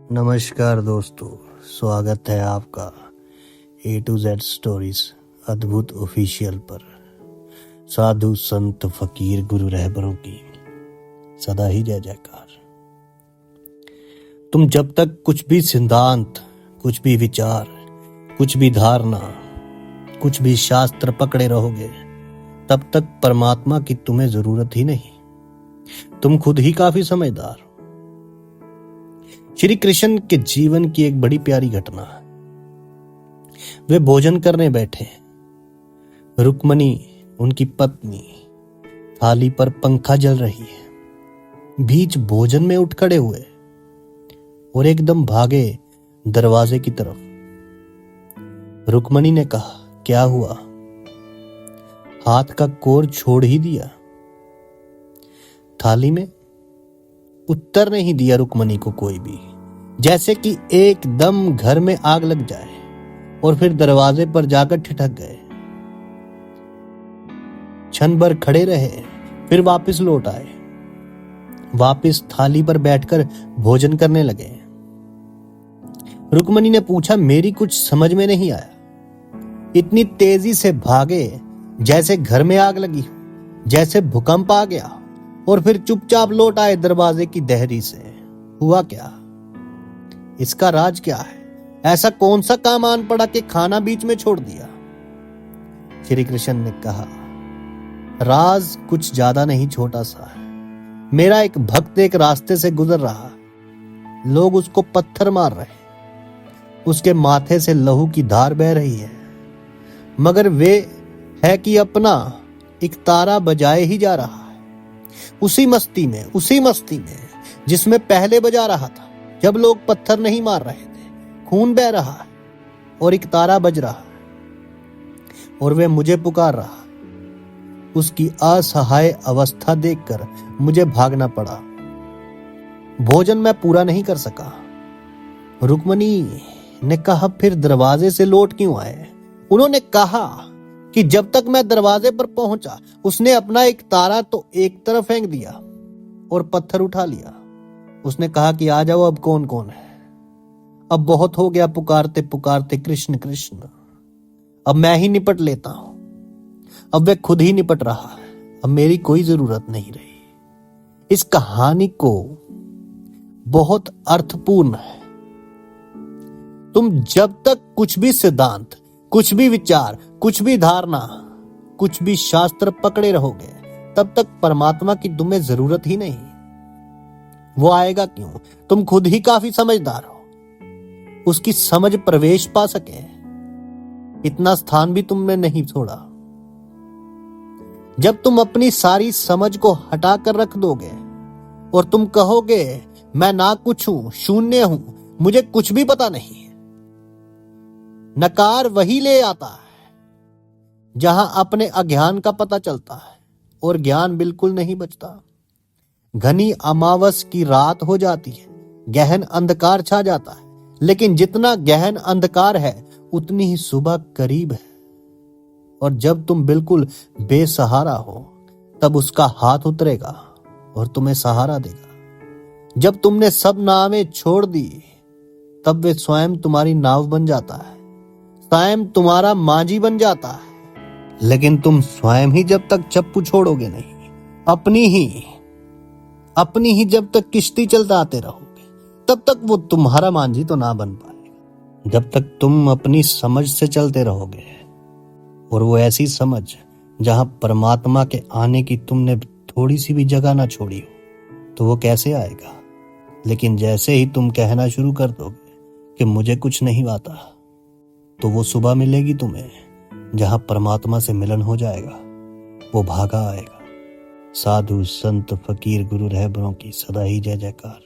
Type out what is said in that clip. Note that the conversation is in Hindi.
नमस्कार दोस्तों, स्वागत है आपका A to Z स्टोरीज अद्भुत ऑफिशियल पर। साधु संत फकीर गुरु रहबरों की सदा ही जय जयकार। तुम जब तक कुछ भी सिद्धांत, कुछ भी विचार, कुछ भी धारणा, कुछ भी शास्त्र पकड़े रहोगे, तब तक परमात्मा की तुम्हें जरूरत ही नहीं। तुम खुद ही काफी समझदार हो। श्री कृष्ण के जीवन की एक बड़ी प्यारी घटना। वे भोजन करने बैठे। रुक्मणी उनकी पत्नी, थाली पर पंखा जल रही है। बीच भोजन में उठ खड़े हुए और एकदम भागे दरवाजे की तरफ। रुक्मणी ने कहा, क्या हुआ? हाथ का कोर छोड़ ही दिया। थाली में उत्तर नहीं दिया रुक्मणी को कोई भी, जैसे कि एकदम घर में आग लग जाए, और फिर दरवाजे पर जाकर ठिठक गए। क्षण भर खड़े रहे, फिर वापस लौट आए। वापस थाली पर बैठकर भोजन करने लगे। रुक्मणी ने पूछा, मेरी कुछ समझ में नहीं आया। इतनी तेजी से भागे जैसे घर में आग लगी, जैसे भूकंप आ गया, और फिर चुपचाप लौट आए दरवाजे की देहरी से। हुआ क्या? इसका राज क्या है? ऐसा कौन सा काम आन पड़ा कि खाना बीच में छोड़ दिया? श्री कृष्ण ने कहा, राज कुछ ज्यादा नहीं, छोटा सा है। मेरा एक भक्त एक रास्ते से गुजर रहा। लोग उसको पत्थर मार रहे, उसके माथे से लहू की धार बह रही है, मगर वे है कि अपना एक तारा बजाए ही जा रहा है। उसी मस्ती में जिसमें पहले बजा रहा था, जब लोग पत्थर नहीं मार रहे थे। खून बह रहा है और एक तारा बज रहा है, और वह मुझे पुकार रहा। उसकी असहाय अवस्था देखकर मुझे भागना पड़ा। भोजन मैं पूरा नहीं कर सका। रुक्मणी ने कहा, फिर दरवाजे से लौट क्यों आए? उन्होंने कहा कि जब तक मैं दरवाजे पर पहुंचा, उसने अपना एक तारा तो एक तरफ फेंक दिया और पत्थर उठा लिया। उसने कहा कि आ जाओ, अब कौन कौन है। अब बहुत हो गया पुकारते पुकारते कृष्ण कृष्ण, अब मैं ही निपट लेता हूं। अब वह खुद ही निपट रहा है, अब मेरी कोई जरूरत नहीं रही। इस कहानी को बहुत अर्थपूर्ण है। तुम जब तक कुछ भी सिद्धांत, कुछ भी विचार, कुछ भी धारणा, कुछ भी शास्त्र पकड़े रहोगे, तब तक परमात्मा की तुम्हें जरूरत ही नहीं। वो आएगा क्यों? तुम खुद ही काफी समझदार हो। उसकी समझ प्रवेश पा सके, इतना स्थान भी तुमने नहीं छोड़ा। जब तुम अपनी सारी समझ को हटा कर रख दोगे और तुम कहोगे, मैं ना कुछ हूं, शून्य हूं, मुझे कुछ भी पता नहीं, नकार वही ले आता है जहां अपने अज्ञान का पता चलता है और ज्ञान बिल्कुल नहीं बचता। घनी अमावस की रात हो जाती है, गहन अंधकार छा जाता है, लेकिन जितना गहन अंधकार है उतनी ही सुबह करीब है। और जब तुम बिल्कुल बेसहारा हो, तब उसका हाथ उतरेगा और तुम्हें सहारा देगा। जब तुमने सब नावें छोड़ दी, तब वे स्वयं तुम्हारी नाव बन जाता है, स्वयं तुम्हारा मांझी बन जाता है। लेकिन तुम स्वयं ही जब तक चप्पू छोड़ोगे नहीं, अपनी ही जब तक किश्ती चलताते रहोगे, तब तक वो तुम्हारा मांझी तो ना बन पाएगा। जब तक तुम अपनी समझ से चलते रहोगे, और वो ऐसी समझ जहां परमात्मा के आने की तुमने थोड़ी सी भी जगह ना छोड़ी हो, तो वो कैसे आएगा? लेकिन जैसे ही तुम कहना शुरू कर दोगे कि मुझे कुछ नहीं आता, तो वो सुबह मिलेगी तुम्हें जहां परमात्मा से मिलन हो जाएगा। वो भागा आएगा। साधु संत फकीर गुरु रहबरों की सदा ही जय जयकार।